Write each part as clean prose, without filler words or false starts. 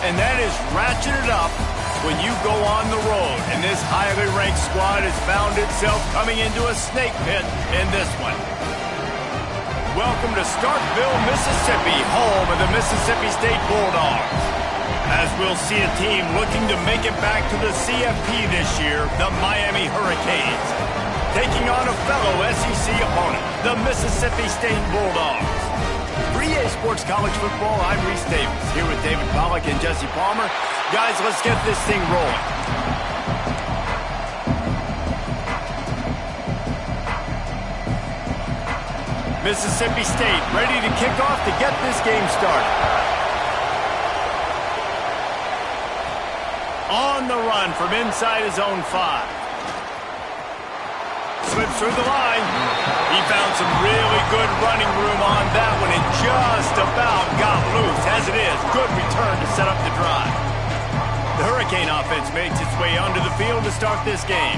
And that is ratcheted up when you go on the road. And this highly ranked squad has found itself coming into a snake pit in this one. Welcome to Starkville, Mississippi, home of the Mississippi State Bulldogs. As we'll see a team looking to make it back to the CFP this year, the Miami Hurricanes, taking on a fellow SEC opponent, the Mississippi State Bulldogs. For EA Sports College Football, I'm Reese Davis, here with David Pollack and Jesse Palmer. Guys, let's get this thing rolling. Mississippi State ready to kick off to get this game started. On the run from inside his own 5. Slips through the line. He found some really good running room on that one and just about got loose. As it is, good return to set up the drive. The Hurricane offense makes its way onto the field to start this game.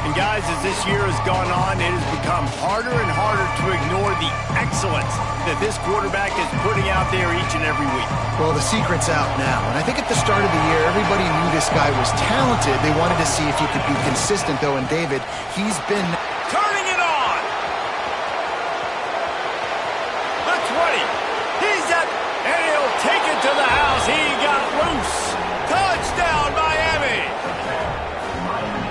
And guys, as this year has gone on, it has become harder and harder to ignore the excellence that this quarterback is putting out there each and every week. Well, the secret's out now. And I think at the start of the year, everybody knew this guy was talented. They wanted to see if he could be consistent, though. And David, he's been turning it on. The 20. He's up, and he'll take it to the house. He got loose. Touchdown, Miami.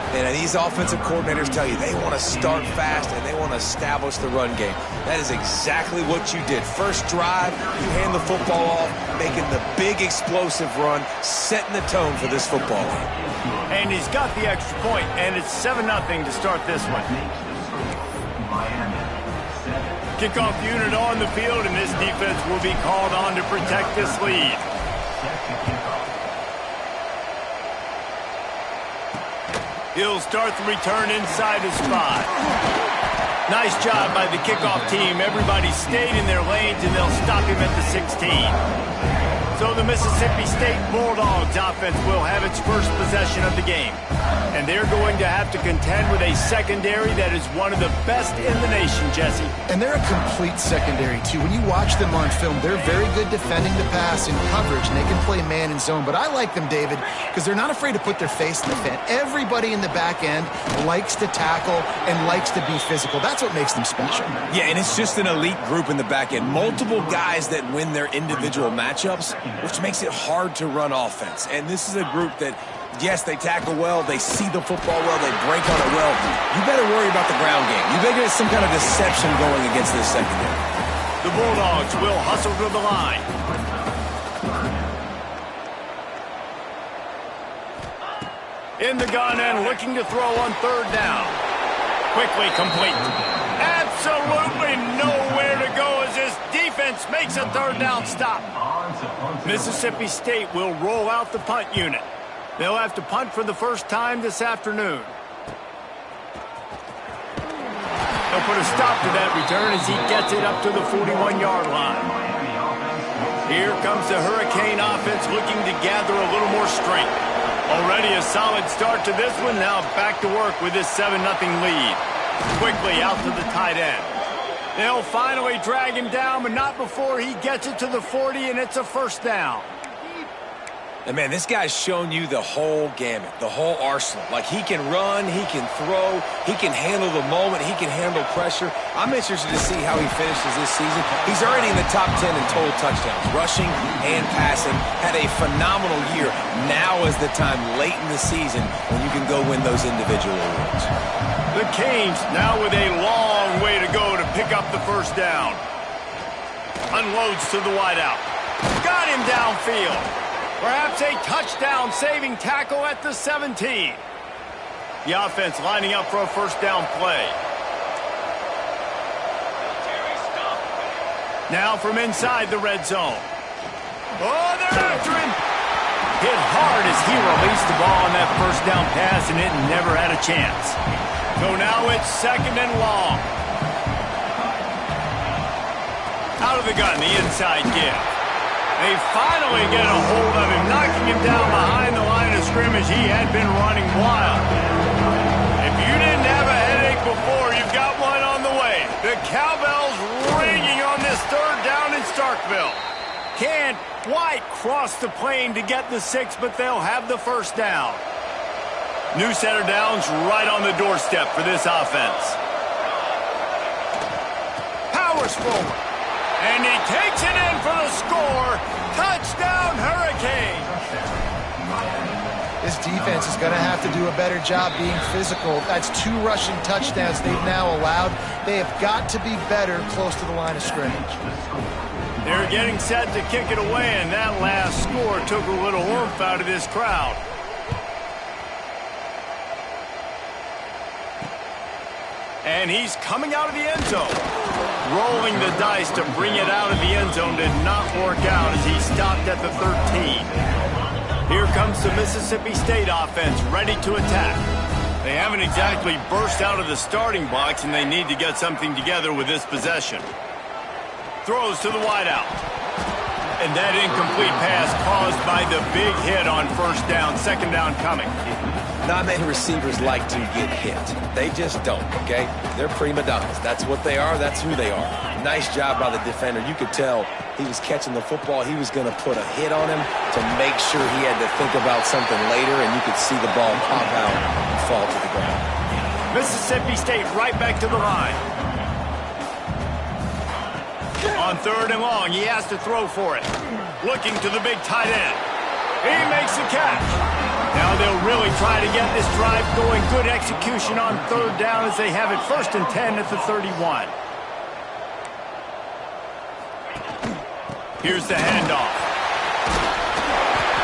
And these offensive coordinators tell you they want to start fast and they want to establish the run game. That is exactly what you did. First drive, you hand the football off, making the big explosive run, setting the tone for this football game. And he's got the extra point, and it's 7-0 to start this one. Kickoff unit on the field, and this defense will be called on to protect this lead. He'll start the return inside his 5. Nice job by the kickoff team. Everybody stayed in their lanes, and they'll stop him at the 16. So the Mississippi State Bulldogs offense will have its first possession of the game. And they're going to have to contend with a secondary that is one of the best in the nation, Jesse. And they're a complete secondary, too. When you watch them on film, they're very good defending the pass in coverage, and they can play man and zone. But I like them, David, because they're not afraid to put their face in the fan. Everybody in the back end likes to tackle and likes to be physical. That's what makes them special. Yeah, and it's just an elite group in the back end. Multiple guys that win their individual matchups, which makes it hard to run offense. And this is a group that, yes, they tackle well, they see the football well, they break on it well. You better worry about the ground game. You better get some kind of deception going against this secondary. The Bulldogs will hustle to the line. In the gun and looking to throw on 3rd down. Quickly complete. Absolutely nowhere to go as this defense makes a 3rd down stop. Mississippi State will roll out the punt unit. They'll have to punt for the first time this afternoon. They'll put a stop to that return as he gets it up to the 41-yard line. Here comes the Hurricane offense looking to gather a little more strength. Already a solid start to this one. Now back to work with this 7-0 lead. Quickly out to the tight end. They'll finally drag him down, but not before he gets it to the 40, and it's a 1st down. And, man, this guy's shown you the whole gamut, the whole arsenal. Like, he can run, he can throw, he can handle the moment, he can handle pressure. I'm interested to see how he finishes this season. He's already in the top 10 in total touchdowns, rushing and passing. Had a phenomenal year. Now is the time late in the season when you can go win those individual awards. The Canes now with a long way to go to pick up the 1st down. Unloads to the wideout. Got him downfield. Perhaps a touchdown-saving tackle at the 17. The offense lining up for a 1st down play. Now from inside the red zone. Oh, they're after him. Hit hard as he released the ball on that 1st down pass, and it never had a chance. So now it's 2nd and long. Out of the gun, the inside give. They finally get a hold of him, knocking him down behind the line of scrimmage. He had been running wild. If you didn't have a headache before, you've got one on the way. The cowbell's ringing on this 3rd down in Starkville. Can't quite cross the plane to get the 6, but they'll have the first down. New center downs right on the doorstep for this offense. Powers forward. And he takes it in for the score. Touchdown, Hurricane. This defense is going to have to do a better job being physical. That's 2 rushing touchdowns they've now allowed. They have got to be better close to the line of scrimmage. They're getting set to kick it away, and that last score took a little oomph out of this crowd. And he's coming out of the end zone. Rolling the dice to bring it out of the end zone did not work out as he stopped at the 13. Here comes the Mississippi State offense ready to attack. They haven't exactly burst out of the starting box, and they need to get something together with this possession. Throws to the wideout. And that incomplete pass caused by the big hit on first down, second down coming. Not many receivers like to get hit. They just don't, okay? They're prima donnas. That's what they are. That's who they are. Nice job by the defender. You could tell he was catching the football. He was going to put a hit on him to make sure he had to think about something later, and you could see the ball pop out and fall to the ground. Mississippi State right back to the line. On 3rd and long, he has to throw for it. Looking to the big tight end. He makes the catch. Now they'll really try to get this drive going. Good execution on 3rd down as they have it 1st and 10 at the 31. Here's the handoff.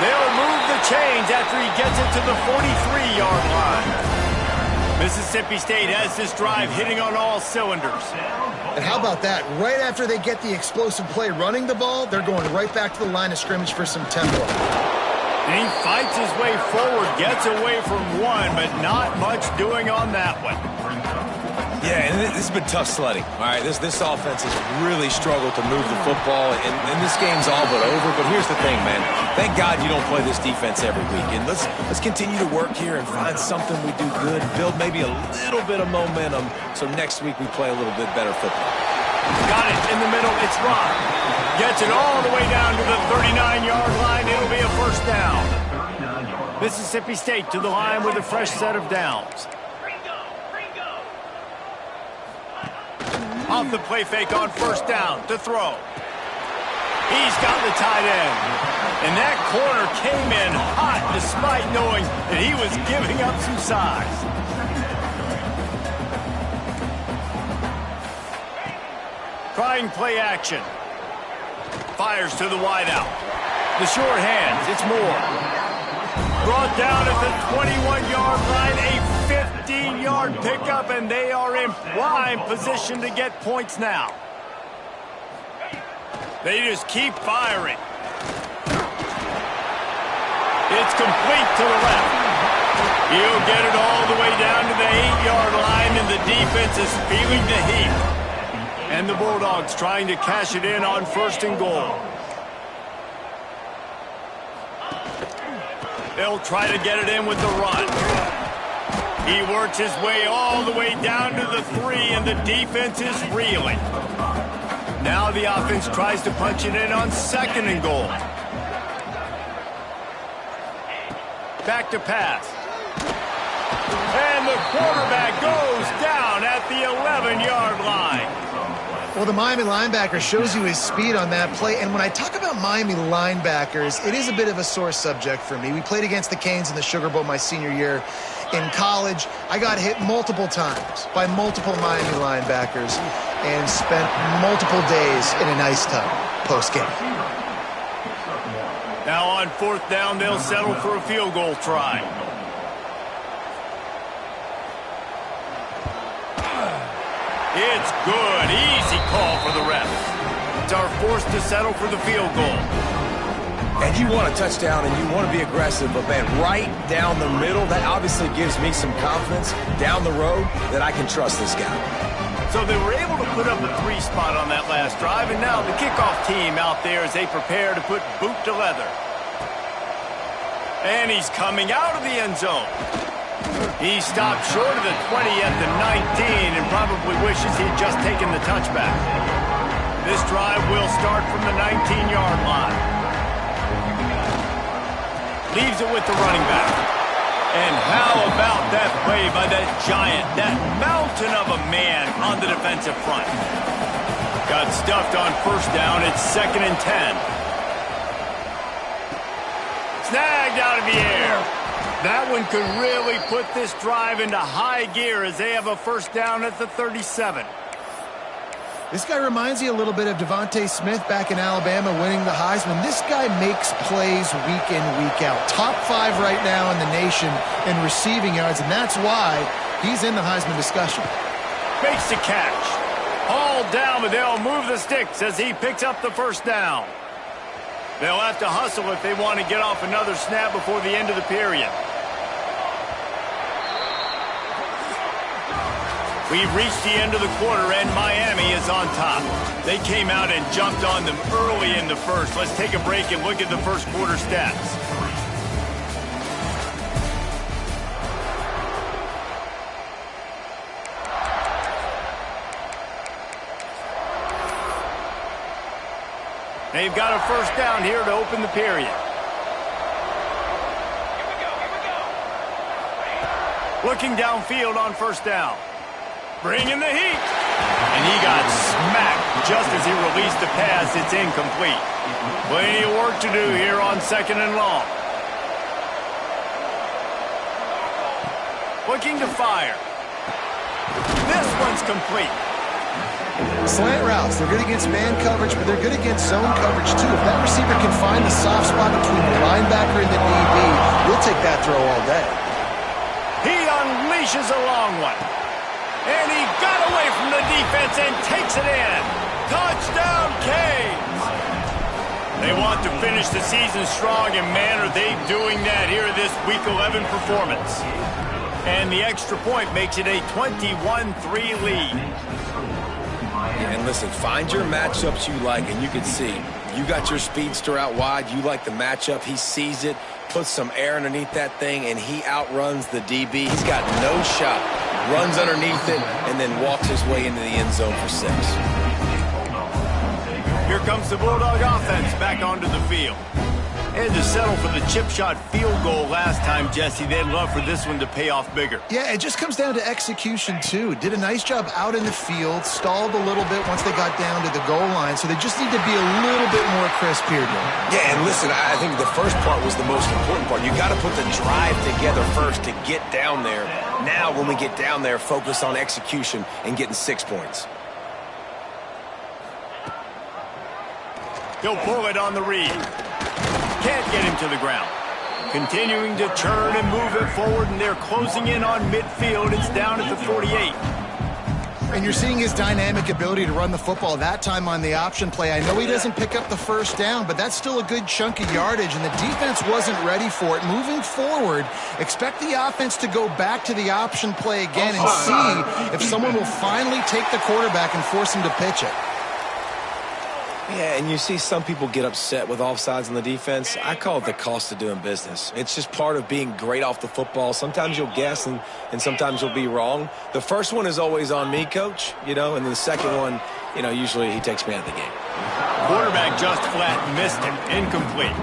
They'll move the chains after he gets it to the 43-yard line. Mississippi State has this drive hitting on all cylinders. And how about that? Right after they get the explosive play running the ball, they're going right back to the line of scrimmage for some tempo. And he fights his way forward, gets away from one, but not much doing on that one. Yeah, and this has been tough sledding. All right, this offense has really struggled to move the football, and this game's all but over. But here's the thing, man. Thank God you don't play this defense every week. And let's continue to work here and find something we do good, build maybe a little bit of momentum, so next week we play a little bit better football. Got it in the middle. It's Rock. Gets it all the way down to the 39-yard line. It'll be a first down. Mississippi State to the line with a fresh set of downs. Off the play fake on first down to throw. He's got the tight end. And that corner came in hot despite knowing that he was giving up some size. Trying play action. Fires to the wideout. The short hands, it's Moore. Brought down at the 21-yard line, a 15-yard pickup, and they are in prime position to get points now. They just keep firing. It's complete to the left. He'll get it all the way down to the 8-yard line, and the defense is feeling the heat. And the Bulldogs trying to cash it in on 1st and goal. They'll try to get it in with the run. He works his way all the way down to the 3, and the defense is reeling. Now the offense tries to punch it in on 2nd and goal. Back to pass. And the quarterback goes down at the 11-yard line. Well, the Miami linebacker shows you his speed on that play. And when I talk about Miami linebackers, it is a bit of a sore subject for me. We played against the Canes in the Sugar Bowl my senior year in college. I got hit multiple times by multiple Miami linebackers and spent multiple days in an ice tub post-game. Now on 4th down, they'll settle for a field goal try. It's good. Easy call for the refs. It's our forced to settle for the field goal. And you want a touchdown and you want to be aggressive, but man, right down the middle, that obviously gives me some confidence down the road that I can trust this guy. So they were able to put up a 3 spot on that last drive, and now the kickoff team out there as they prepare to put boot to leather. And he's coming out of the end zone. He stopped short of the 20 at the 19 and probably wishes he'd just taken the touchback. This drive will start from the 19-yard line. Leaves it with the running back. And how about that play by that giant, that mountain of a man on the defensive front? Got stuffed on first down. It's 2nd and 10. Snagged out of the air. That one could really put this drive into high gear as they have a first down at the 37. This guy reminds you a little bit of Devontae Smith back in Alabama winning the Heisman. This guy makes plays week in, week out. Top 5 right now in the nation in receiving yards, and that's why he's in the Heisman discussion. Makes the catch. Hauled down, but they'll move the sticks as he picks up the first down. They'll have to hustle if they want to get off another snap before the end of the period. We've reached the end of the quarter, and Miami is on top. They came out and jumped on them early in the first. Let's take a break and look at the first quarter stats. They've got a first down here to open the period. Looking downfield on first down. Bringing the heat. And he got smacked just as he released the pass. It's incomplete. Plenty of work to do here on 2nd and long. Looking to fire. This one's complete. Slant routes, they're good against man coverage, but they're good against zone coverage too. If that receiver can find the soft spot between the linebacker and the DB, we'll take that throw all day. He unleashes a long one. And he got away from the defense and takes it in. Touchdown, Canes. They want to finish the season strong, and man, are they doing that here this Week 11 performance. And the extra point makes it a 21-3 lead. And listen, find your matchups you like, and you can see. You got your speedster out wide. You like the matchup. He sees it, puts some air underneath that thing, and he outruns the DB. He's got no shot. Runs underneath it, and then walks his way into the end zone for 6. Here comes the Bulldog offense back onto the field. Had to settle for the chip shot field goal last time, Jesse. They'd love for this one to pay off bigger. Yeah, it just comes down to execution, too. Did a nice job out in the field, stalled a little bit once they got down to the goal line, so they just need to be a little bit more crisp here, Joe. Yeah, and listen, I think the first part was the most important part. You got to put the drive together first to get down there. Now, when we get down there, focus on execution and getting 6 points. He'll pull it on the read. Can't get him to the ground. Continuing to turn and move it forward, and they're closing in on midfield. It's down at the 48. And you're seeing his dynamic ability to run the football that time on the option play. I know he doesn't pick up the first down, but that's still a good chunk of yardage, and the defense wasn't ready for it. Moving forward, expect the offense to go back to the option play again and see if someone will finally take the quarterback and force him to pitch it. Yeah, and you see some people get upset with offsides on the defense. I call it the cost of doing business. It's just part of being great off the football. Sometimes you'll guess and sometimes you'll be wrong. The first one is always on me, Coach, and then the second one, usually he takes me out of the game. Quarterback just flat missed him. Incomplete.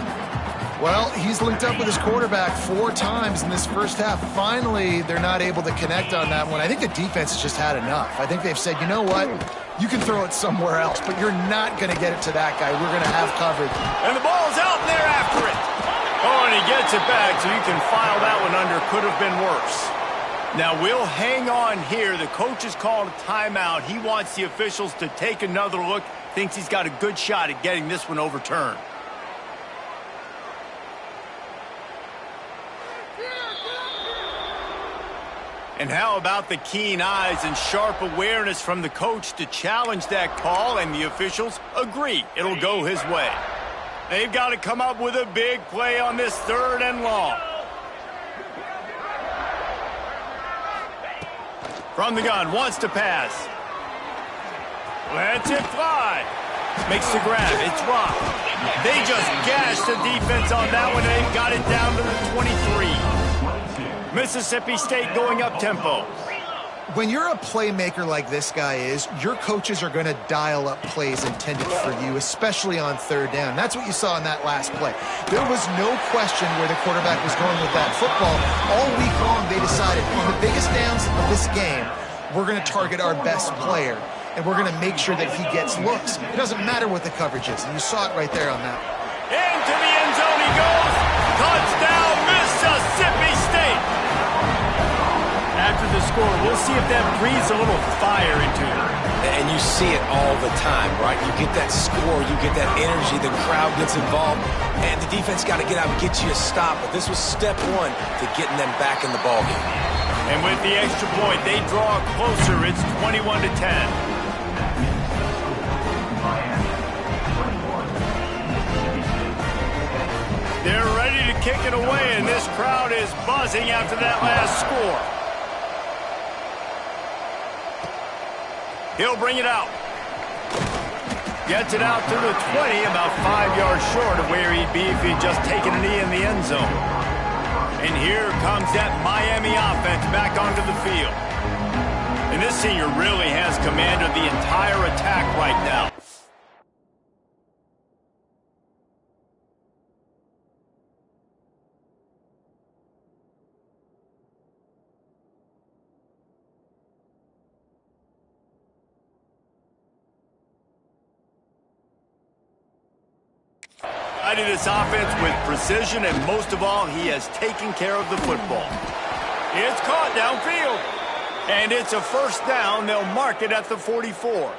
Well, he's linked up with his quarterback 4 times in this first half. Finally, they're not able to connect on that one. I think the defense has just had enough. I think they've said, you know what? You can throw it somewhere else, but you're not going to get it to that guy. We're going to have coverage. And the ball's out, and they're after it. Oh, and he gets it back, so you can file that one under. Could have been worse. Now, we'll hang on here. The coach has called a timeout. He wants the officials to take another look. Thinks he's got a good shot at getting this one overturned. And how about the keen eyes and sharp awareness from the coach to challenge that call, and the officials agree it'll go his way. They've got to come up with a big play on this 3rd and long. From the gun, wants to pass. Lets it fly. Makes the grab. It's rocked. They just gashed the defense on that one, and they've got it down to the 23. Mississippi State going up tempo. When you're a playmaker like this guy is, your coaches are going to dial up plays intended for you, especially on third down. That's what you saw in that last play. There was no question where the quarterback was going with that football. All week long, they decided on the biggest downs of this game, we're going to target our best player, and we're going to make sure that he gets looks. It doesn't matter what the coverage is, and you saw it right there on that. Into the end zone he goes. Touchdown, Mississippi State. After the score, we'll see if that breathes a little fire into it. And you see it all the time, right? You get that score, you get that energy, the crowd gets involved, and the defense got to get out and get you a stop. But this was step one to getting them back in the ballgame. And with the extra point, they draw closer. It's 21-10. They're ready to kick it away, and this crowd is buzzing after that last score. He'll bring it out. Gets it out to the 20, about 5 yards short of where he'd be if he'd just taken a knee in the end zone. And here comes that Miami offense back onto the field. And this senior really has command of the entire attack right now. This offense with precision, and most of all, he has taken care of the football. It's caught downfield, and it's a first down. They'll mark it at the 44.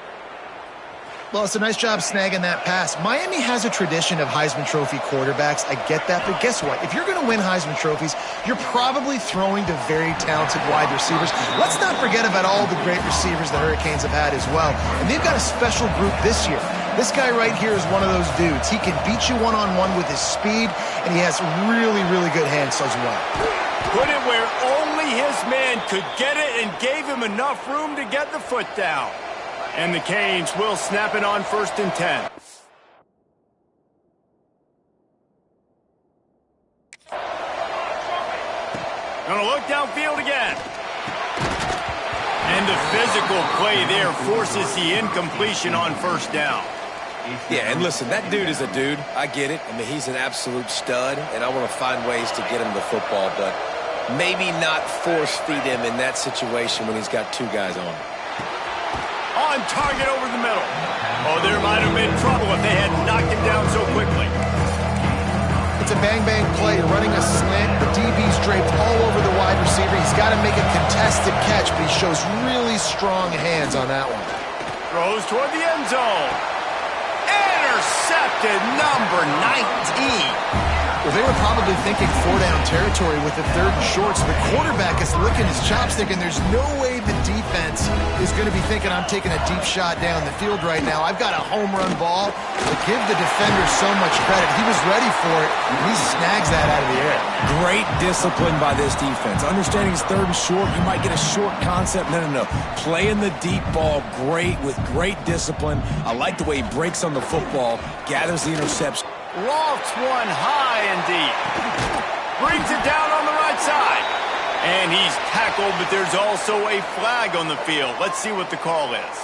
Well, it's a nice job snagging that pass. Miami has a tradition of Heisman Trophy quarterbacks. I get that, but guess what? If you're going to win Heisman Trophies, you're probably throwing to very talented wide receivers. Let's not forget about all the great receivers the Hurricanes have had as well. And they've got a special group this year. This guy right here is one of those dudes. He can beat you one-on-one with his speed, and he has really, really good hands as well. Put it where only his man could get it and gave him enough room to get the foot down. And the Canes will snap it on 1st and 10. Gonna look downfield again. And the physical play there forces the incompletion on 1st down. Yeah, and listen, that dude is a dude. I get it. I mean, he's an absolute stud, and I want to find ways to get him the football, but maybe not force-feed him in that situation when he's got two guys on him. On target over the middle. Oh, there might have been trouble if they had knocked him down so quickly. It's a bang-bang play. You're running a slant. The DB's draped all over the wide receiver. He's got to make a contested catch, but he shows really strong hands on that one. Throws toward the end zone. Intercepted, number 19. Well, they were probably thinking 4-down territory with the 3rd and short, so the quarterback is licking his chops thinking there's no way the defense is going to be thinking I'm taking a deep shot down the field right now. I've got a home run ball, but give the defender so much credit. He was ready for it, and he snags that out of the air. Great discipline by this defense. Understanding it's 3rd and short, you might get a short concept. No. Playing the deep ball great with great discipline. I like the way he breaks on the football, gathers the interception. Lofts one high and deep. Brings it down on the right side. And he's tackled, but there's also a flag on the field. Let's see what the call is.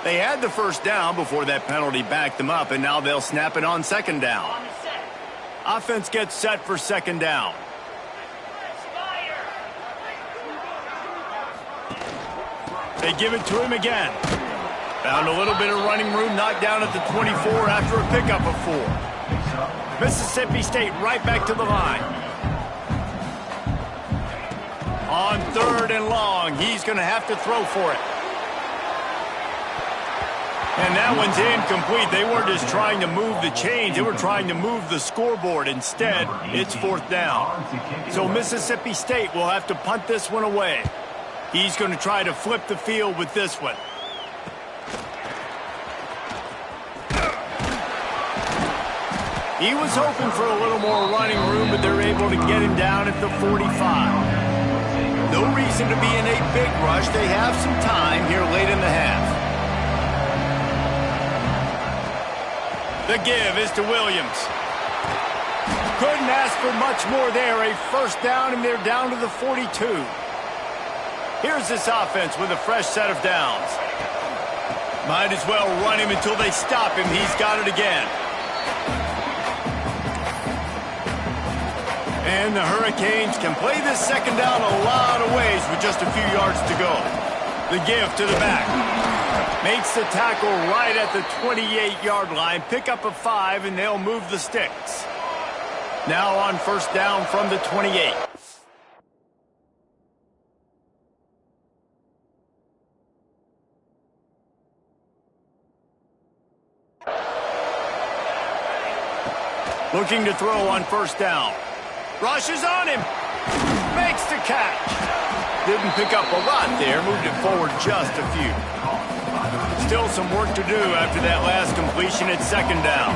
They had the first down before that penalty backed them up, and now they'll snap it on 2nd down. Offense gets set for 2nd down. They give it to him again. Found a little bit of running room, knocked down at the 24 after a pickup of 4. Mississippi State right back to the line. On 3rd and long, he's going to have to throw for it. And that one's incomplete. They weren't just trying to move the chains. They were trying to move the scoreboard. Instead, it's 4th down. So Mississippi State will have to punt this one away. He's going to try to flip the field with this one. He was hoping for a little more running room, but they're able to get him down at the 45. No reason to be in a big rush. They have some time here late in the half. The give is to Williams. Couldn't ask for much more there. A first down, and they're down to the 42. Here's this offense with a fresh set of downs. Might as well run him until they stop him. He's got it again. And the Hurricanes can play this second down a lot of ways with just a few yards to go. The give to the back. Makes the tackle right at the 28-yard line. Pick up a 5, and they'll move the sticks. Now on first down from the 28. Looking to throw on first down. Rushes on him. Makes the catch. Didn't pick up a lot there. Moved it forward just a few. Still some work to do after that last completion at second down.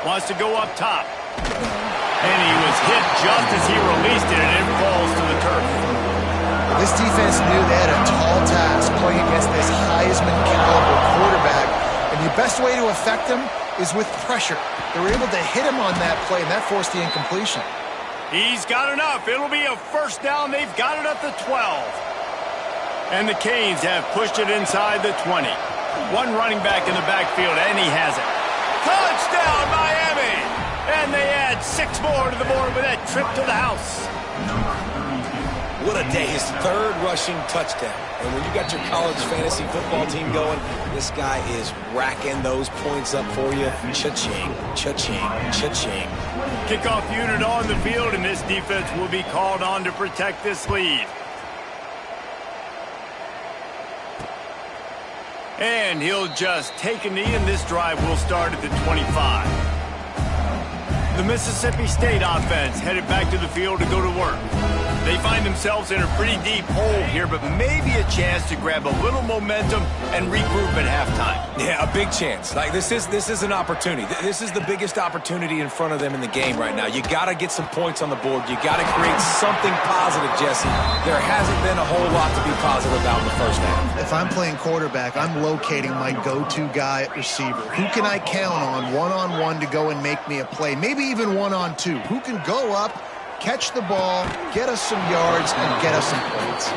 Wants to go up top. And he was hit just as he released it, and it falls to the turf. This defense knew they had a tall task playing against this Heisman caliber quarterback. And the best way to affect him is with pressure. They were able to hit him on that play, and that forced the incompletion. He's got enough. It'll be a first down. They've got it at the 12. And the Canes have pushed it inside the 20. One running back in the backfield, and he has it. Touchdown, Miami! And they add 6 more to the board with that trip to the house. What a day. His 3rd rushing touchdown. And when you got your college fantasy football team going, this guy is racking those points up for you. Cha-ching, cha-ching, cha-ching. Kickoff unit on the field, and this defense will be called on to protect this lead. And he'll just take a knee, and this drive will start at the 25. The Mississippi State offense headed back to the field to go to work. They find themselves in a pretty deep hole here, but maybe a chance to grab a little momentum and regroup at halftime. Yeah, a big chance. Like this is an opportunity. This is the biggest opportunity in front of them in the game right now. You got to get some points on the board. You got to create something positive, Jesse. There hasn't been a whole lot to be positive about in the first half. If I'm playing quarterback, I'm locating my go-to guy at receiver. Who can I count on one-on-one to go and make me a play? Maybe even one-on-two. Who can go up, catch the ball, get us some yards, and get us some points.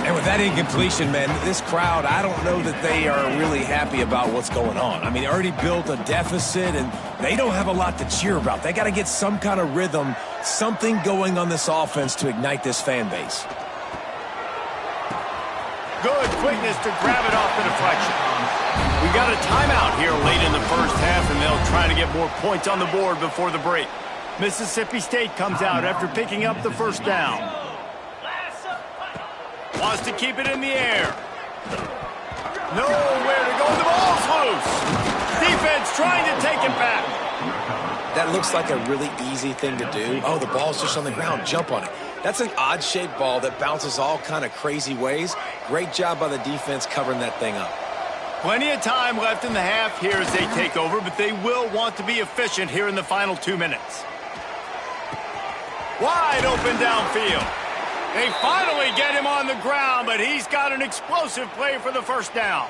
And with that incompletion, man, this crowd, I don't know that they are really happy about what's going on. I mean, they already built a deficit, and they don't have a lot to cheer about. They got to get some kind of rhythm, something going on this offense to ignite this fan base. Good quickness to grab it off the deflection. We got a timeout here late in the first half, and they'll try to get more points on the board before the break. Mississippi State comes out after picking up the first down. Wants to keep it in the air. Nowhere to go. The ball's loose. Defense trying to take it back. That looks like a really easy thing to do. Oh, the ball's just on the ground. Jump on it. That's an odd-shaped ball that bounces all kind of crazy ways. Great job by the defense covering that thing up. Plenty of time left in the half here as they take over, but they will want to be efficient here in the final 2 minutes. Wide open downfield. They finally get him on the ground, but he's got an explosive play for the first down.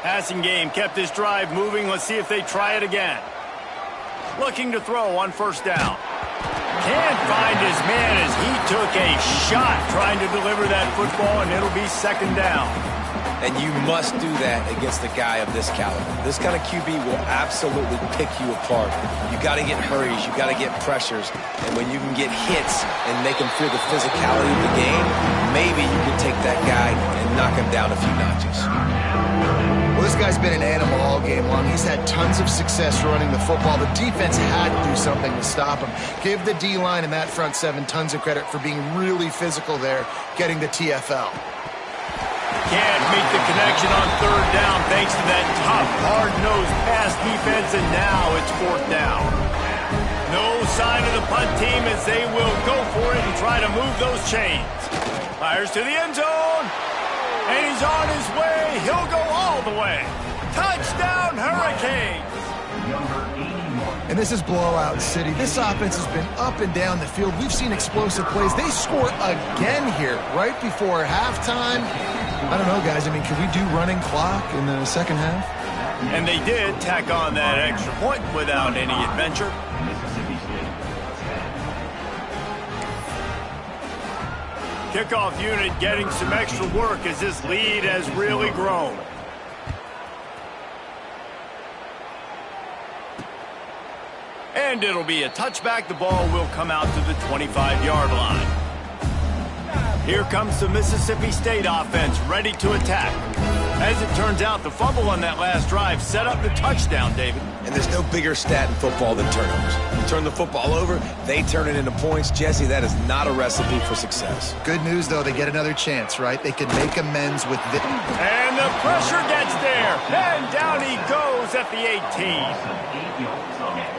Passing game kept this drive moving. Let's see if they try it again. Looking to throw on first down. Can't find his man as he took a shot trying to deliver that football, and it'll be second down. And you must do that against a guy of this caliber. This kind of QB will absolutely pick you apart. You got to get hurries. You got to get pressures. And when you can get hits and make him feel the physicality of the game, maybe you can take that guy and knock him down a few notches. Well, this guy's been an animal all game long. He's had tons of success running the football. The defense had to do something to stop him. Give the D-line and that front seven tons of credit for being really physical there, getting the TFL. can't meet the connection on third down thanks to that tough, hard-nosed pass defense, and now it's fourth down. No sign of the punt team as they will go for it and try to move those chains. Fires to the end zone, and he's on his way. He'll go all the way. Touchdown, Hurricanes! And this is blowout city. This offense has been up and down the field. We've seen explosive plays. They score again here right before halftime. I don't know, guys. I mean, can we do running clock in the second half? And they did tack on that extra point without any adventure. Kickoff unit getting some extra work as this lead has really grown. And it'll be a touchback. The ball will come out to the 25-yard line. Here comes the Mississippi State offense ready to attack. As it turns out, the fumble on that last drive set up the touchdown, David. And there's no bigger stat in football than turnovers. You turn the football over, they turn it into points. Jesse, that is not a recipe for success. Good news, though. They get another chance, right? They can make amends with this. And the pressure gets there. And down he goes at the 18.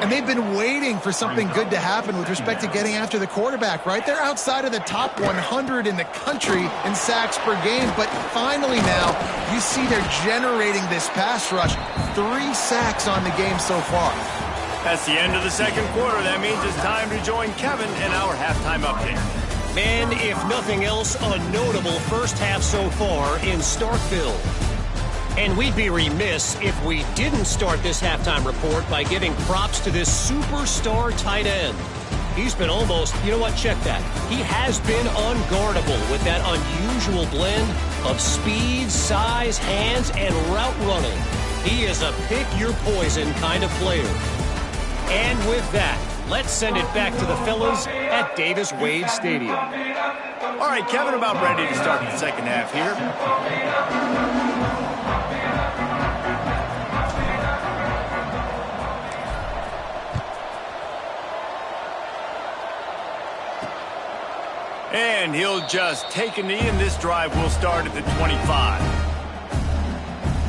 And they've been waiting for something good to happen with respect to getting after the quarterback, right? They're outside of the top 100 in the country in sacks per game, but finally now you see they're generating this pass rush. 3 sacks on the game so far. That's the end of the second quarter. That means it's time to join Kevin in our halftime update. And if nothing else, a notable first half so far in Starkville. And we'd be remiss if we didn't start this halftime report by giving props to this superstar tight end. He's been almost, you know what, check that. He has been unguardable with that unusual blend of speed, size, hands, and route running. He is a pick-your-poison kind of player. And with that, let's send it back to the fellas at Davis-Wade Stadium. All right, Kevin, about ready to start the second half here. And he'll just take a knee, and this drive will start at the 25.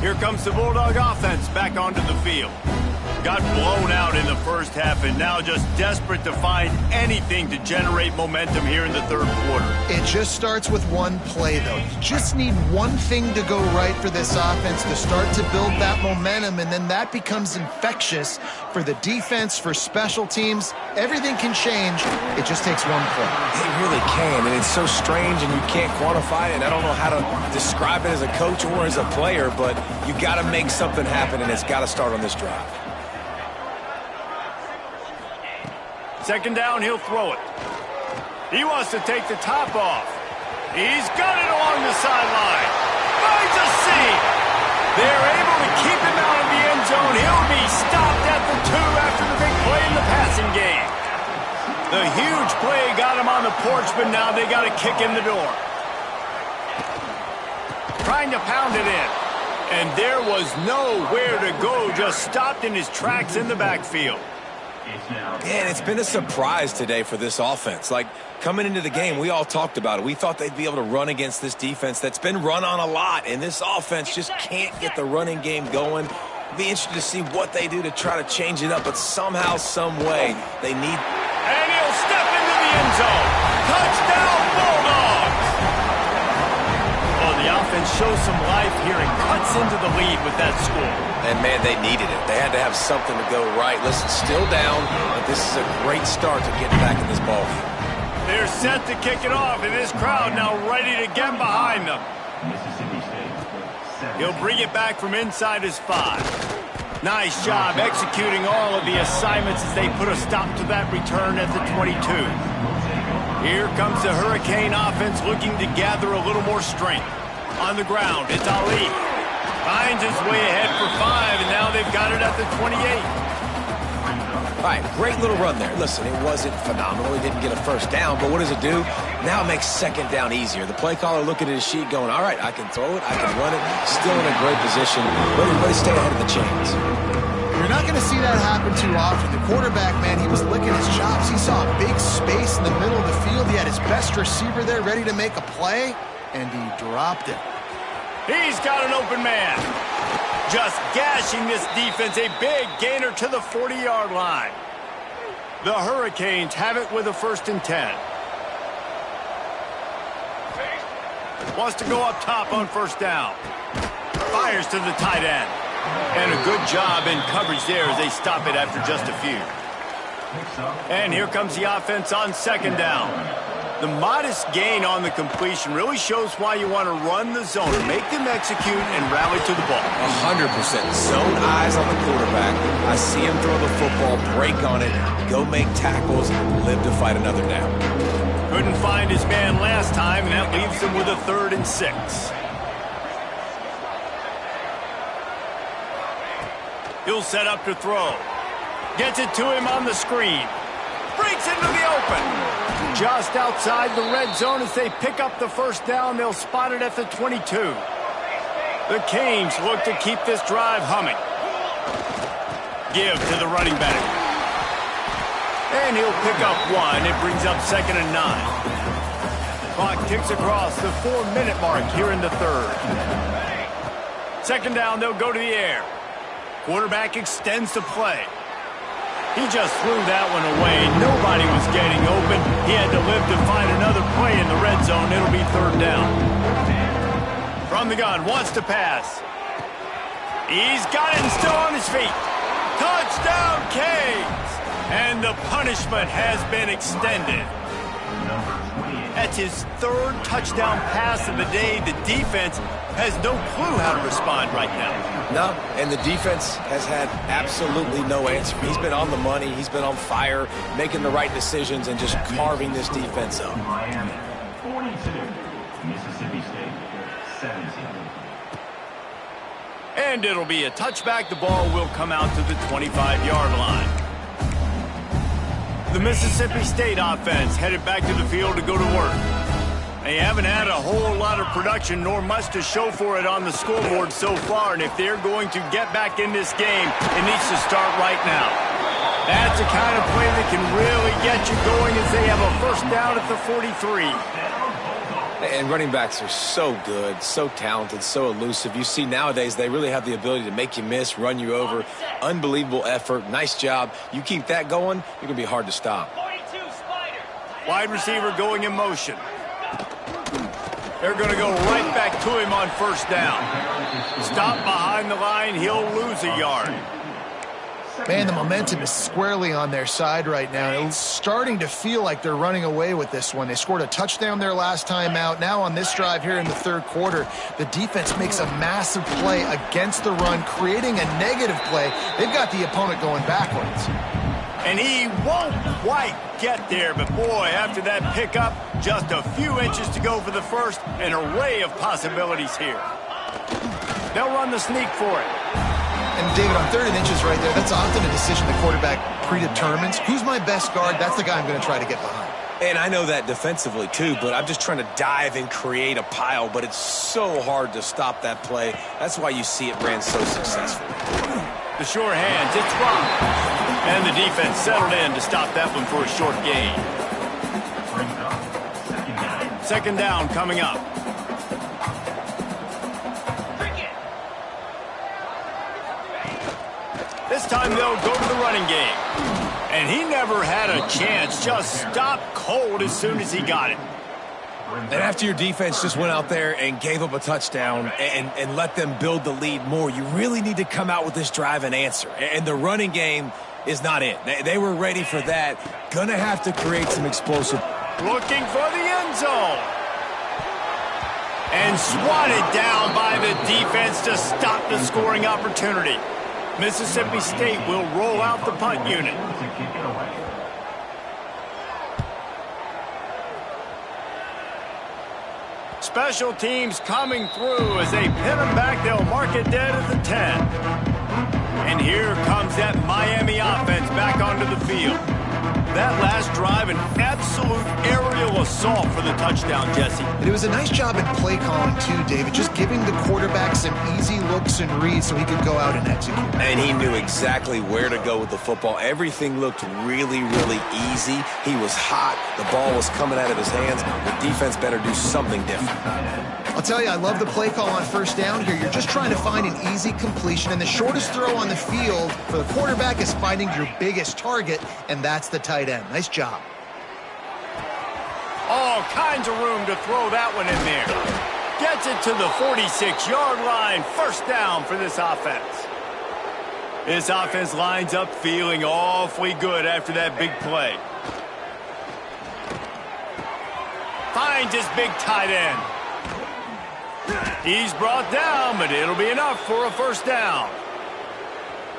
Here comes the Bulldog offense back onto the field. Got blown out in the first half and now just desperate to find anything to generate momentum here in the third quarter. It just starts with one play, though. You just need one thing to go right for this offense to start to build that momentum, and then that becomes infectious for the defense, for special teams. Everything can change. It just takes one play. It really can, and it's so strange, and you can't quantify it. I don't know how to describe it as a coach or as a player, but you got to make something happen, and it's got to start on this drive. Second down, he'll throw it. He wants to take the top off. He's got it along the sideline. Finds a seam. They're able to keep him out of the end zone. He'll be stopped at the 2 after the big play in the passing game. The huge play got him on the porch, but now they got to kick in the door. Trying to pound it in. And there was nowhere to go, just stopped in his tracks in the backfield. Man, it's been a surprise today for this offense. Like, coming into the game, we all talked about it. We thought they'd be able to run against this defense that's been run on a lot, and this offense just can't get the running game going. It'll be interesting to see what they do to try to change it up, but somehow, some way, they need... And he'll step into the end zone. Touchdown, Bulldogs! Oh, the offense shows some life here and cuts into the lead with that score. And, man, they needed it. They had to have something to go right. Listen, still down, but this is a great start to get back in this ball game. They're set to kick it off, and this crowd now ready to get behind them. He'll bring it back from inside his 5. Nice job executing all of the assignments as they put a stop to that return at the 22. Here comes the Hurricane offense looking to gather a little more strength. On the ground, it's Ali. Finds his way ahead for 5, and now they've got it at the 28. All right, great little run there. Listen, it wasn't phenomenal. He didn't get a first down, but what does it do? Now it makes second down easier. The play caller looking at his sheet going, all right, I can throw it, I can run it. Still in a great position. But everybody stay ahead of the chains. You're not going to see that happen too often. The quarterback, man, he was licking his chops. He saw a big space in the middle of the field. He had his best receiver there ready to make a play, and he dropped it. He's got an open man. Just gashing this defense, a big gainer to the 40-yard line. The Hurricanes have it with a 1st and 10. Wants to go up top on 1st down. Fires to the tight end. And a good job in coverage there as they stop it after just a few. And here comes the offense on 2nd down. The modest gain on the completion really shows why you want to run the zone, make them execute and rally to the ball. 100%. Zone eyes on the quarterback. I see him throw the football, break on it, go make tackles, live to fight another down. Couldn't find his man last time, and that leaves him with a 3rd and 6. He'll set up to throw. Gets it to him on the screen. Breaks into the open. Just outside the red zone as they pick up the 1st down. They'll spot it at the 22. The Canes look to keep this drive humming. Give to the running back. And he'll pick up 1. It brings up 2nd and 9. Clock ticks across the 4-minute mark here in the 3rd. 2nd down, they'll go to the air. Quarterback extends the play. He just threw that one away. Nobody was getting open. He had to live to find another play in the red zone. It'll be 3rd down. From the gun, wants to pass. He's got it and still on his feet. Touchdown, Canes! And the punishment has been extended. That's his 3rd touchdown pass of the day. The defense has no clue how to respond right now. No, and the defense has had absolutely no answer. He's been on the money. He's been on fire, making the right decisions and just carving this defense up. Miami, 42. Mississippi State, 17. And it'll be a touchback. The ball will come out to the 25-yard line. The Mississippi State offense headed back to the field to go to work. They haven't had a whole lot of production nor much to show for it on the scoreboard so far, and if they're going to get back in this game, it needs to start right now. That's the kind of play that can really get you going as they have a 1st down at the 43. And running backs are so good, so talented, so elusive. You see nowadays they really have the ability to make you miss, run you over. Unbelievable effort. Nice job. You keep that going, you're going to be hard to stop. Wide receiver going in motion. They're going to go right back to him on 1st down. Stop behind the line. He'll lose a yard. Man, the momentum is squarely on their side right now. It's starting to feel like they're running away with this one. They scored a touchdown their last time out. Now on this drive here in the 3rd quarter, the defense makes a massive play against the run, creating a negative play. They've got the opponent going backwards. And he won't quite get there, but boy, after that pickup, just a few inches to go for the 1st. An array of possibilities here. They'll run the sneak for it. And David, on 3rd and inches right there, that's often a decision the quarterback predetermines. Who's my best guard? That's the guy I'm going to try to get behind. And I know that defensively too, but I'm just trying to dive and create a pile, but it's so hard to stop that play. That's why you see it ran so successfully. The sure hands, it's dropped. And the defense settled in to stop that one for a short gain. 2nd down coming up. This time they'll go to the running game. And he never had a chance. Just stopped cold as soon as he got it. And after your defense just went out there and gave up a touchdown and let them build the lead more, you really need to come out with this drive and answer. And the running game is not it. They were ready for that. Gonna have to create some explosive. Looking for the end zone. And swatted down by the defense to stop the scoring opportunity. Mississippi State will roll out the punt unit. Special teams coming through as they pin them back. They'll mark it dead at the 10. And here comes that Miami offense back onto the field. That last drive, an absolute aerial assault for the touchdown, Jesse. And it was a nice job in play calling, too, David, just giving the quarterback some easy looks and reads so he could go out and execute. And he knew exactly where to go with the football. Everything looked really, really easy. He was hot. The ball was coming out of his hands. The defense better do something different. I'll tell you, I love the play call on first down here. You're just trying to find an easy completion, and the shortest throw on the field for the quarterback is finding your biggest target, and that's the tight end. Nice job. All kinds of room to throw that one in there. Gets it to the 46-yard line. First down for this offense. This offense lines up feeling awfully good after that big play. Finds his big tight end. He's brought down, but it'll be enough for a first down.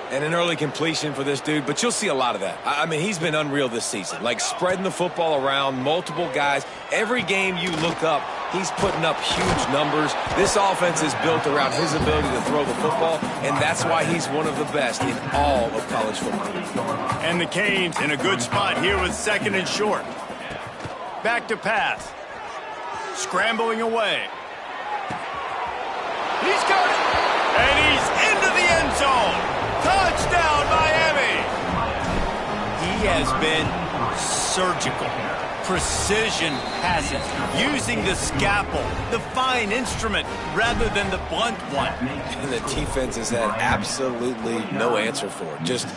And an early completion for this dude, but you'll see a lot of that. I mean, he's been unreal this season, like spreading the football around, multiple guys. Every game you look up, he's putting up huge numbers. This offense is built around his ability to throw the football, and that's why he's one of the best in all of college football. And the Canes in a good spot here with second and short. Back to pass. Scrambling away. He's got it. And he's into the end zone. Touchdown, Miami! He has been surgical. Precision passes, using the scalpel, the fine instrument, rather than the blunt one. And the defense has had absolutely no answer for it. Just,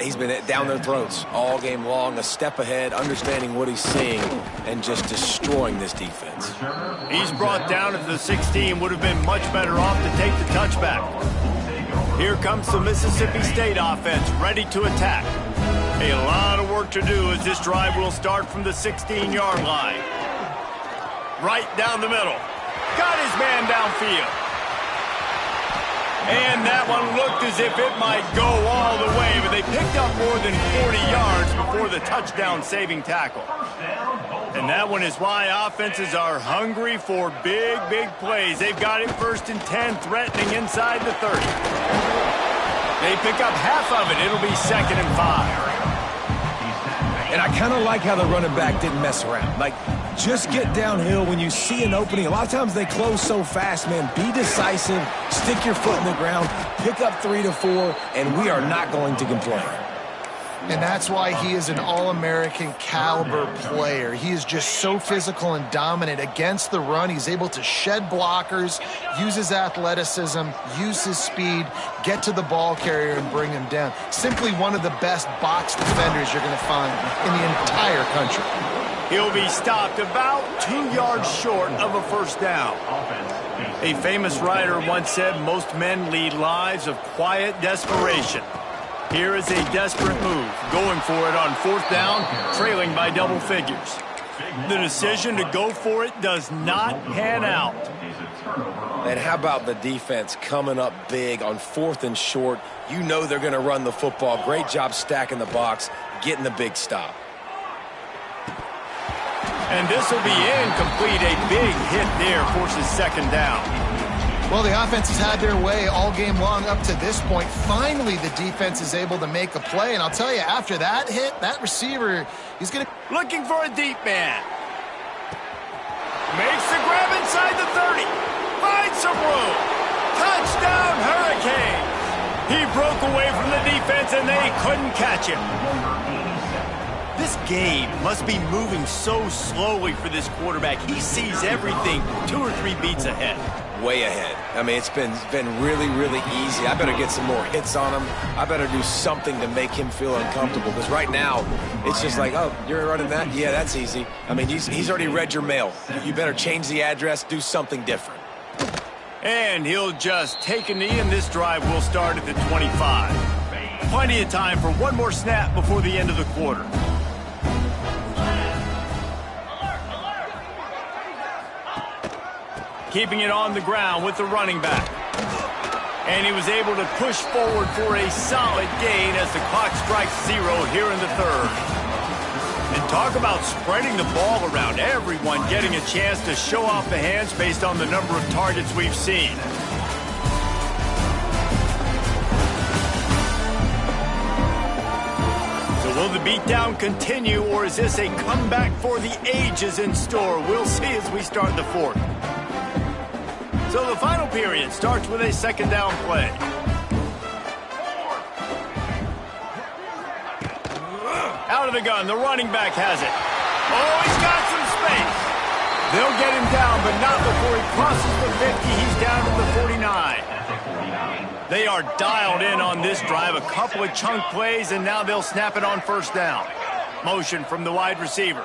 he's been down their throats all game long, a step ahead, understanding what he's seeing, and just destroying this defense. He's brought down at the 16, would have been much better off to take the touchback. Here comes the Mississippi State offense, ready to attack. A lot of work to do as this drive will start from the 16-yard line. Right down the middle. Got his man downfield. And that one looked as if it might go all the way, but they picked up more than 40 yards before the touchdown-saving tackle. And that one is why offenses are hungry for big, big plays. They've got it first and 10, threatening inside the 30. They pick up half of it. It'll be second and 5. And I kind of like how the running back didn't mess around. Like, just get downhill when you see an opening. A lot of times they close so fast, man. Be decisive, stick your foot in the ground, pick up 3 to 4, and we are not going to complain. And that's why he is an All-American caliber player. He is just so physical and dominant against the run. He's able to shed blockers, use his athleticism, use his speed, get to the ball carrier and bring him down. Simply one of the best box defenders you're going to find in the entire country. He'll be stopped about 2 yards short of a first down. A famous writer once said, most men lead lives of quiet desperation. Here is a desperate move, going for it on fourth down, trailing by double figures. The decision to go for it does not pan out. And how about the defense coming up big on fourth and short? You know they're going to run the football. Great job stacking the box, getting the big stop. And this will be incomplete. A big hit there forces second down. Well, the offense has had their way all game long up to this point. Finally, the defense is able to make a play. And I'll tell you, after that hit, that receiver, he's going to... Looking for a deep man. Makes the grab inside the 30. Finds some room. Touchdown, Hurricanes. He broke away from the defense, and they couldn't catch him. This game must be moving so slowly for this quarterback. He sees everything 2 or 3 beats ahead. Way ahead. I mean, it's been really, really easy. I better get some more hits on him. I better do something to make him feel uncomfortable, because right now it's just like, oh, you're running that? Yeah, that's easy. I mean, he's already read your mail. You better change the address, do something different. And he'll just take a knee, and this drive will start at the 25. Plenty of time for one more snap before the end of the quarter. Keeping it on the ground with the running back. And he was able to push forward for a solid gain as the clock strikes 0 here in the third. And talk about spreading the ball around, everyone getting a chance to show off the hands based on the number of targets we've seen. So will the beatdown continue, or is this a comeback for the ages in store? We'll see as we start the fourth. So the final period starts with a second down play. Out of the gun, the running back has it. Oh, he's got some space. They'll get him down, but not before he crosses the 50. He's down to the 49. They are dialed in on this drive. A couple of chunk plays, and now they'll snap it on first down. Motion from the wide receiver.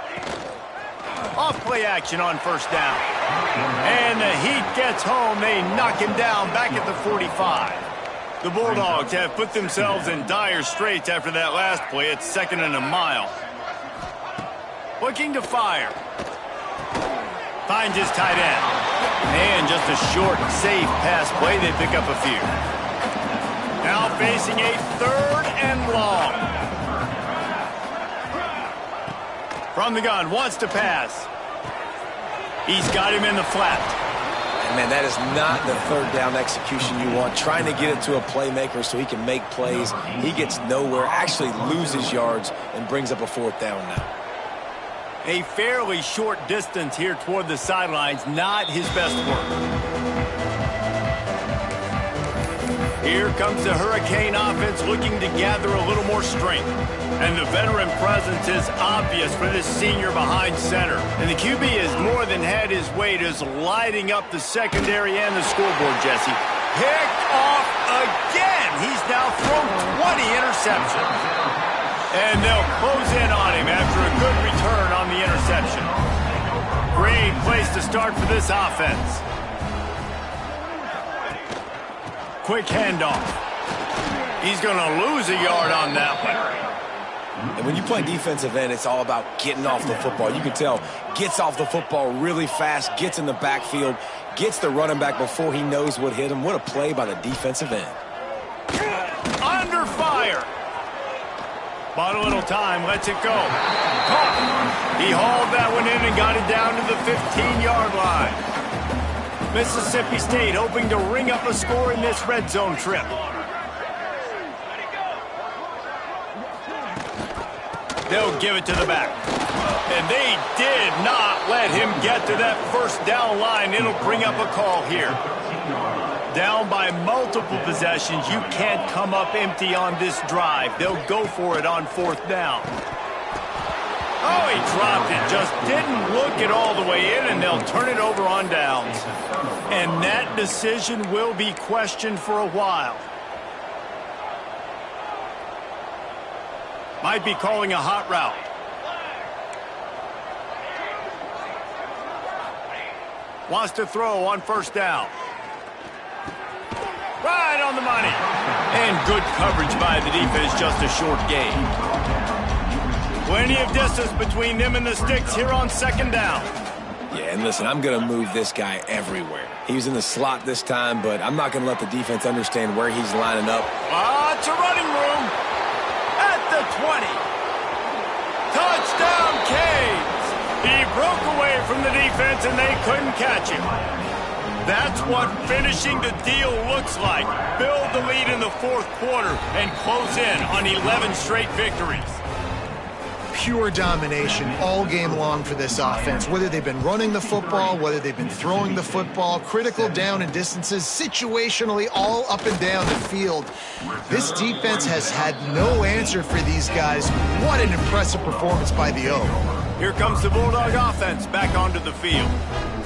Off play action on first down. And the Heat gets home. They knock him down back at the 45. The Bulldogs have put themselves in dire straits after that last play. It's 2nd and a mile. Looking to fire. Finds his tight end. And just a short, safe pass play. They pick up a few. Now facing a 3rd and long. From the gun, wants to pass. He's got him in the flat. And man, that is not the 3rd down execution you want. Trying to get it to a playmaker so he can make plays. He gets nowhere, actually loses yards, and brings up a 4th down now. A fairly short distance here toward the sidelines, not his best work. Here comes the Hurricane offense looking to gather a little more strength. And the veteran presence is obvious for this senior behind center. And the QB has more than had his weight as lighting up the secondary and the scoreboard, Jesse. Picked off again. He's now thrown 20 interceptions. And they'll close in on him after a good return on the interception. Great place to start for this offense. Quick handoff. He's going to lose a yard on that one. And when you play defensive end, it's all about getting off the football. You can tell, gets off the football really fast, gets in the backfield, gets the running back before he knows what hit him. What a play by the defensive end. Under fire. Bought a little time, lets it go. Caught. He hauled that one in and got it down to the 15-yard line. Mississippi State hoping to ring up a score in this red zone trip. They'll give it to the back. And they did not let him get to that first down line. It'll bring up a call here. Down by multiple possessions. You can't come up empty on this drive. They'll go for it on 4th down. Oh, he dropped it. Just didn't look it all the way in, and they'll turn it over on downs. And that decision will be questioned for a while. Might be calling a hot route. Wants to throw on first down. Right on the money. And good coverage by the defense, just a short gain. Plenty of distance between them and the sticks here on 2nd down. Yeah, and listen, I'm going to move this guy everywhere. He was in the slot this time, but I'm not going to let the defense understand where he's lining up. Lots of running room. At the 20. Touchdown, Canes. He broke away from the defense, and they couldn't catch him. That's what finishing the deal looks like. Build the lead in the 4th quarter and close in on 11 straight victories. Pure domination all game long for this offense. Whether they've been running the football, whether they've been throwing the football, critical down and distances, situationally all up and down the field. This defense has had no answer for these guys. What an impressive performance by the O. Here comes the Bulldog offense back onto the field.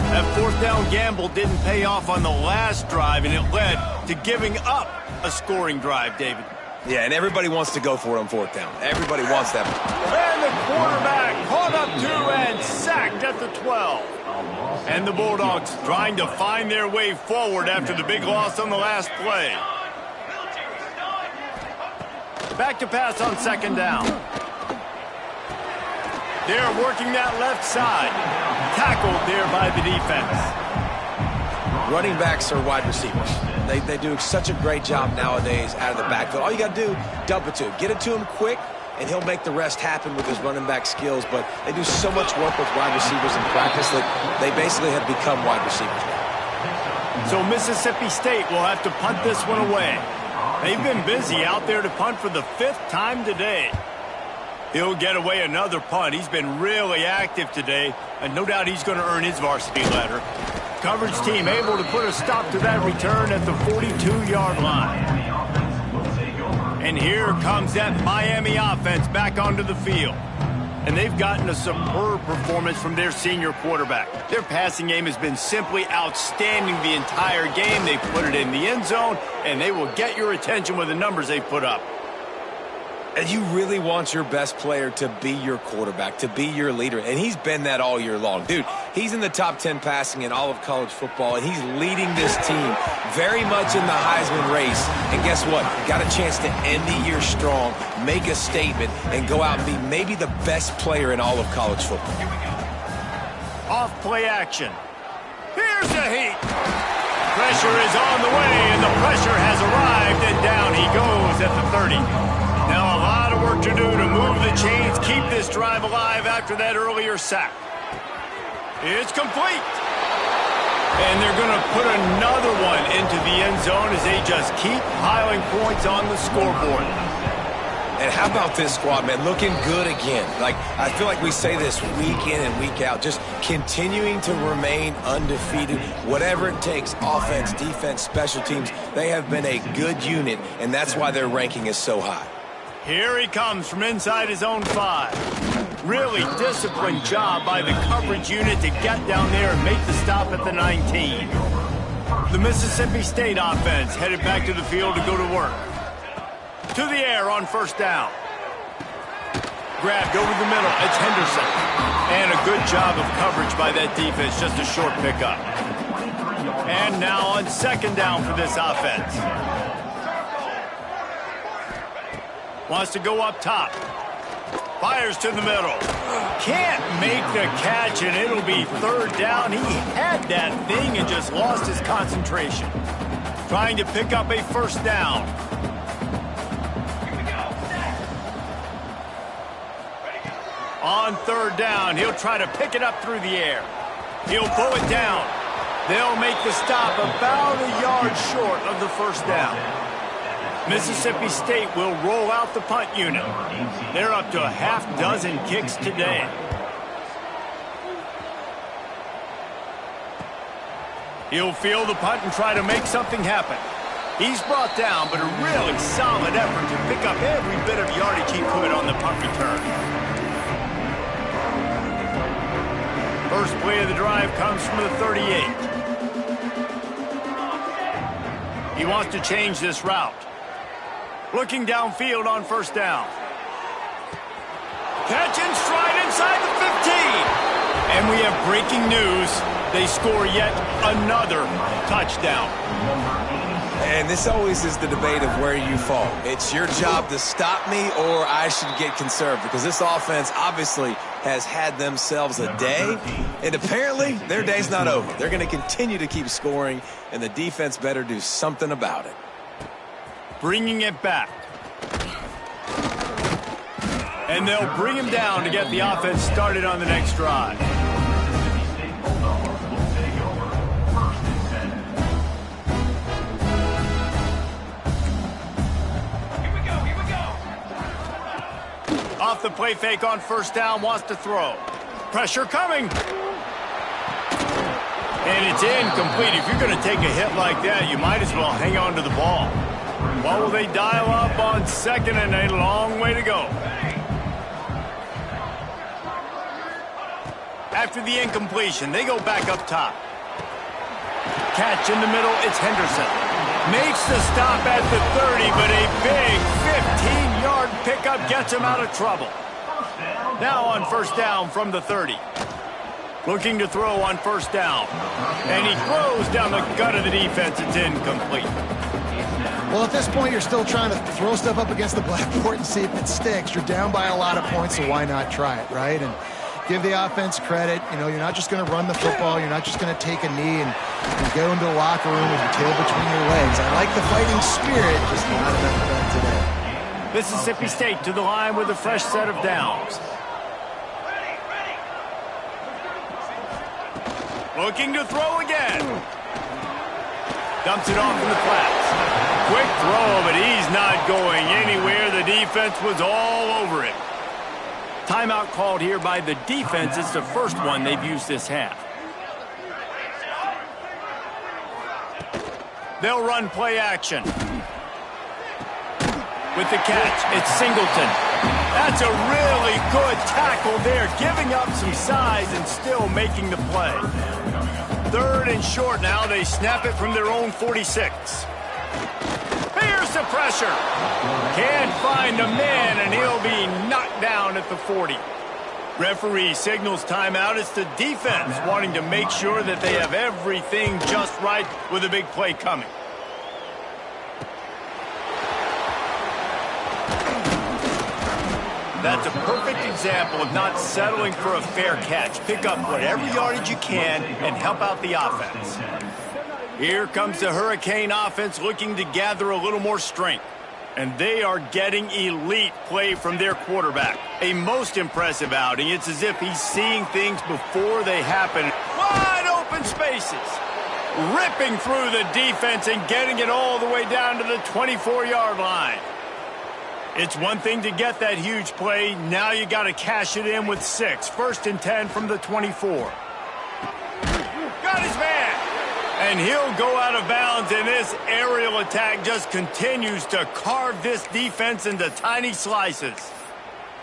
That 4th down gamble didn't pay off on the last drive, and it led to giving up a scoring drive, David. Yeah, and everybody wants to go for it on 4th down. Everybody wants that. And the quarterback caught up to and sacked at the 12. And the Bulldogs trying to find their way forward after the big loss on the last play. Back to pass on 2nd down. They're working that left side. Tackled there by the defense. Running backs are wide receivers. They do such a great job nowadays out of the backfield. All you got to do, dump it to him. Get it to him quick, and he'll make the rest happen with his running back skills. But they do so much work with wide receivers in practice that they basically have become wide receivers now. So Mississippi State will have to punt this one away. They've been busy out there to punt for the 5th time today. He'll get away another punt. He's been really active today, and no doubt he's going to earn his varsity letter. Coverage team able to put a stop to that return at the 42-yard line. And here comes that Miami offense back onto the field. And they've gotten a superb performance from their senior quarterback. Their passing game has been simply outstanding the entire game. They put it in the end zone, and they will get your attention with the numbers they put up. And you really want your best player to be your quarterback, to be your leader. And he's been that all year long. Dude, he's in the top 10 passing in all of college football, and he's leading this team very much in the Heisman race. And guess what? Got a chance to end the year strong, make a statement, and go out and be maybe the best player in all of college football. Off play action. Here's the heat. Pressure is on the way, and the pressure has arrived, and down he goes at the 30. Now a lot of work to do to move the chains, keep this drive alive after that earlier sack. It's complete. And they're going to put another one into the end zone as they just keep piling points on the scoreboard. And how about this squad, man? Looking good again. Like, I feel like we say this week in and week out, just continuing to remain undefeated. Whatever it takes, offense, defense, special teams, they have been a good unit, and that's why their ranking is so high. Here he comes from inside his own 5. Really disciplined job by the coverage unit to get down there and make the stop at the 19. The Mississippi State offense headed back to the field to go to work. To the air on first down. Grabbed over the middle. It's Henderson. And a good job of coverage by that defense. Just a short pickup. And now on second down for this offense. Wants to go up top. Fires to the middle. Can't make the catch, and it'll be third down. He had that thing and just lost his concentration. Trying to pick up a first down. On third down, he'll try to pick it up through the air. He'll pull it down. They'll make the stop about a yard short of the first down. Mississippi State will roll out the punt unit. They're up to a half dozen kicks today. He'll field the punt and try to make something happen. He's brought down, but a really solid effort to pick up every bit of yardage he could on the punt return. First play of the drive comes from the 38. He wants to change this route. Looking downfield on first down. Catch and stride inside the 15. And we have breaking news. They score yet another touchdown. And this always is the debate of where you fall. It's your job to stop me, or I should get conserved, because this offense obviously has had themselves a day, and apparently their day's not over. They're going to continue to keep scoring, and the defense better do something about it. Bringing it back. And they'll bring him down to get the offense started on the next drive. Off the play fake on first down, wants to throw. Pressure coming. And it's incomplete. If you're going to take a hit like that, you might as well hang on to the ball. What will they dial up on second, and a long way to go. After the incompletion, they go back up top. Catch in the middle, it's Henderson. Makes the stop at the 30, but a big 15-yard pickup gets him out of trouble. Now on first down from the 30. Looking to throw on first down. And he throws down the gut of the defense. It's incomplete. Well, at this point, you're still trying to throw stuff up against the blackboard and see if it sticks. You're down by a lot of points, so why not try it, right? And give the offense credit. You know, you're not just going to run the football. You're not just going to take a knee and go into the locker room with your tail between your legs. I like the fighting spirit, just not enough done today. Mississippi State to the line with a fresh set of downs. Looking to throw again. Dumps it off in the flats. Quick throw, but he's not going anywhere. The defense was all over it. Timeout called here by the defense. It's the first one they've used this half. They'll run play action. With the catch, it's Singleton. That's a really good tackle there, giving up some size and still making the play. 3rd and short now. They snap it from their own 46. Here's the pressure. Can't find a man, and he'll be knocked down at the 40. Referee signals timeout. It's the defense wanting to make sure that they have everything just right with a big play coming. That's a perfect example of not settling for a fair catch. Pick up whatever yardage you can and help out the offense. Here comes the Hurricane offense looking to gather a little more strength. And they are getting elite play from their quarterback. A most impressive outing. It's as if he's seeing things before they happen. Wide open spaces. Ripping through the defense and getting it all the way down to the 24-yard line. It's one thing to get that huge play. Now you got to cash it in with 6. 1st and 10 from the 24. Got his man. And he'll go out of bounds, and this aerial attack just continues to carve this defense into tiny slices.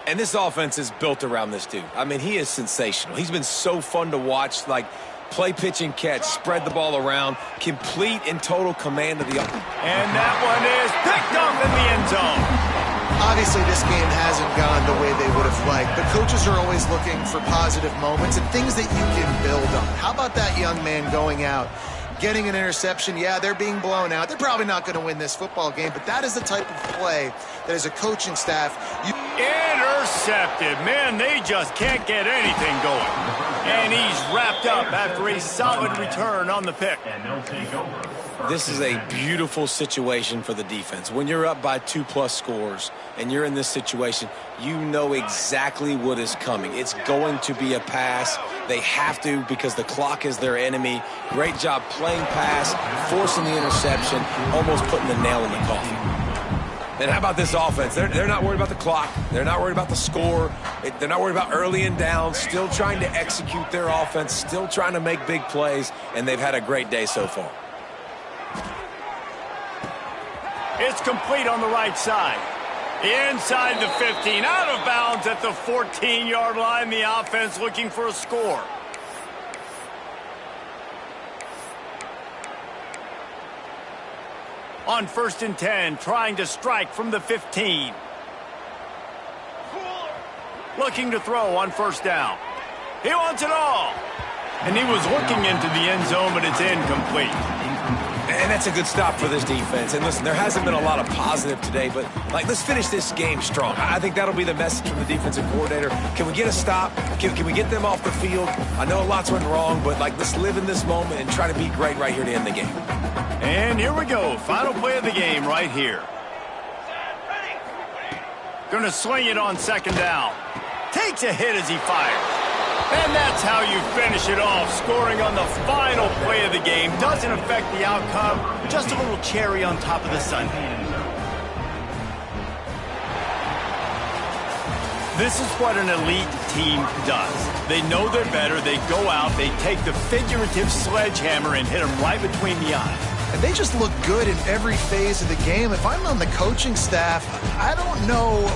And this offense is built around this dude. I mean, he is sensational. He's been so fun to watch, like play, pitch, and catch, spread the ball around, complete and total command of the offense. And that one is picked up in the end zone. Obviously, this game hasn't gone the way they would have liked, but coaches are always looking for positive moments and things that you can build on. How about that young man going out, getting an interception? Yeah, they're being blown out. They're probably not going to win this football game, but that is the type of play that as a coaching staff, intercepted. Man, they just can't get anything going. And he's wrapped up after a solid return on the pick. And they'll take over. This is a beautiful situation for the defense. When you're up by 2+ scores and you're in this situation, you know exactly what is coming. It's going to be a pass. They have to because the clock is their enemy. Great job playing pass, forcing the interception, almost putting the nail in the coffin. And how about this offense? They're not worried about the clock. They're not worried about the score. They're not worried about early and down. Still trying to execute their offense. Still trying to make big plays. And they've had a great day so far. It's complete on the right side. Inside the 15. Out of bounds at the 14-yard line. The offense looking for a score. On 1st and 10, trying to strike from the 15. Looking to throw on 1st down. He wants it all. And he was looking into the end zone, but it's incomplete. And that's a good stop for this defense. And listen, there hasn't been a lot of positive today, but let's finish this game strong. I think that'll be the message from the defensive coordinator. Can we get a stop? Can we get them off the field? I know lots went wrong, but let's live in this moment and try to be great right here to end the game. And here we go. Final play of the game right here. Gonna swing it on 2nd down. Takes a hit as he fires. And that's how you finish it off. Scoring on the final play of the game doesn't affect the outcome. Just a little cherry on top of the sundae. This is what an elite team does. They know they're better. They go out. They take the figurative sledgehammer and hit them right between the eyes. and they just look good in every phase of the game. If I'm on the coaching staff, I don't know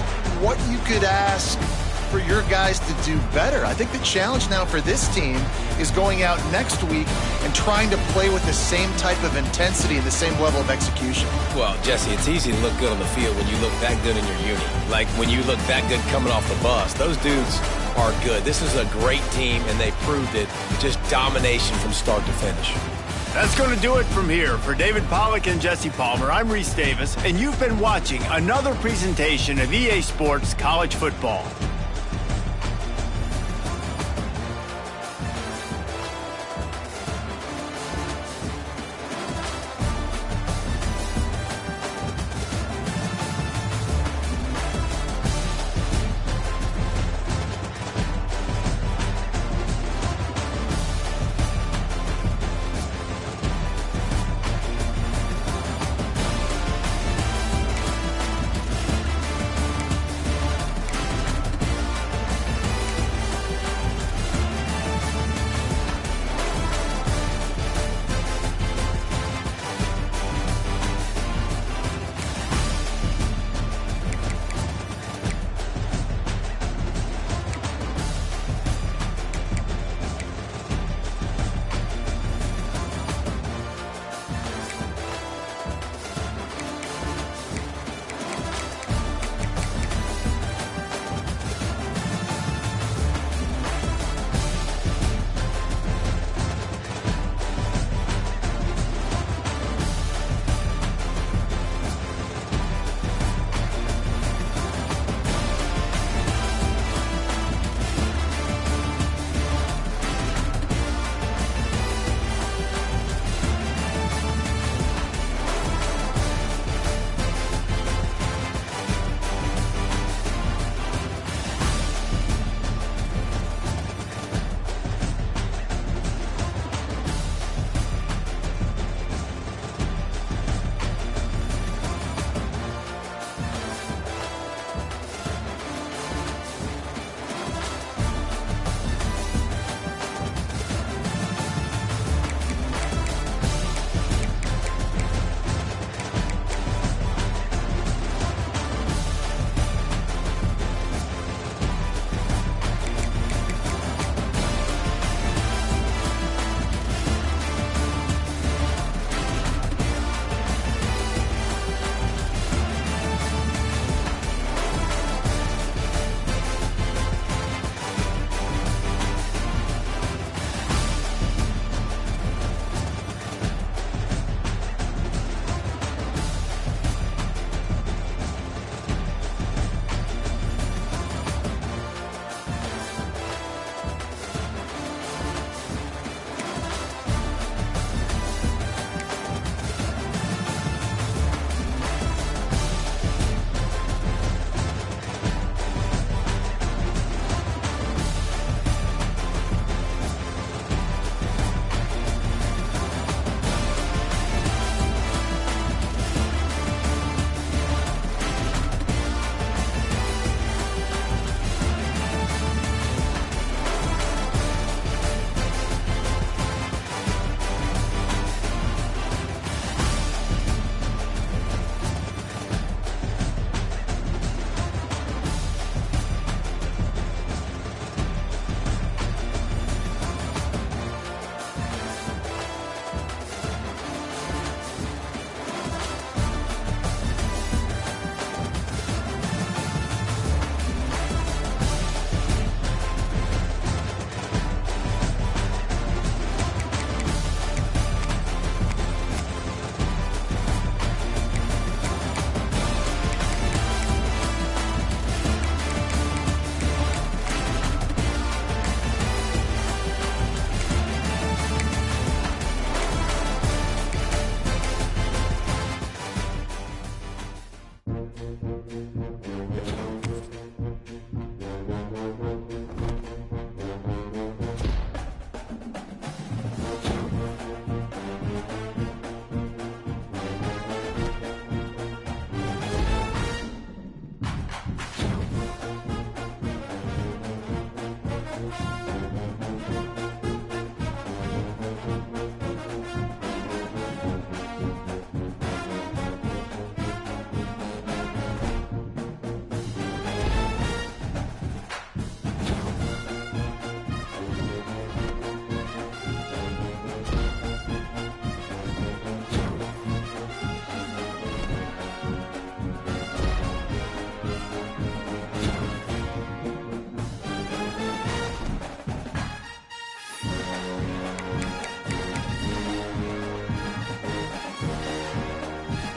what you could ask for your guys to do better. I think the challenge now for this team is going out next week and trying to play with the same type of intensity and the same level of execution. Well, Jesse, it's easy to look good on the field when you look that good in your unit. Like when you look that good coming off the bus. Those dudes are good. This is a great team, and they proved it. Just domination from start to finish. That's going to do it from here. For David Pollack and Jesse Palmer, I'm Reese Davis, and you've been watching another presentation of EA Sports College Football.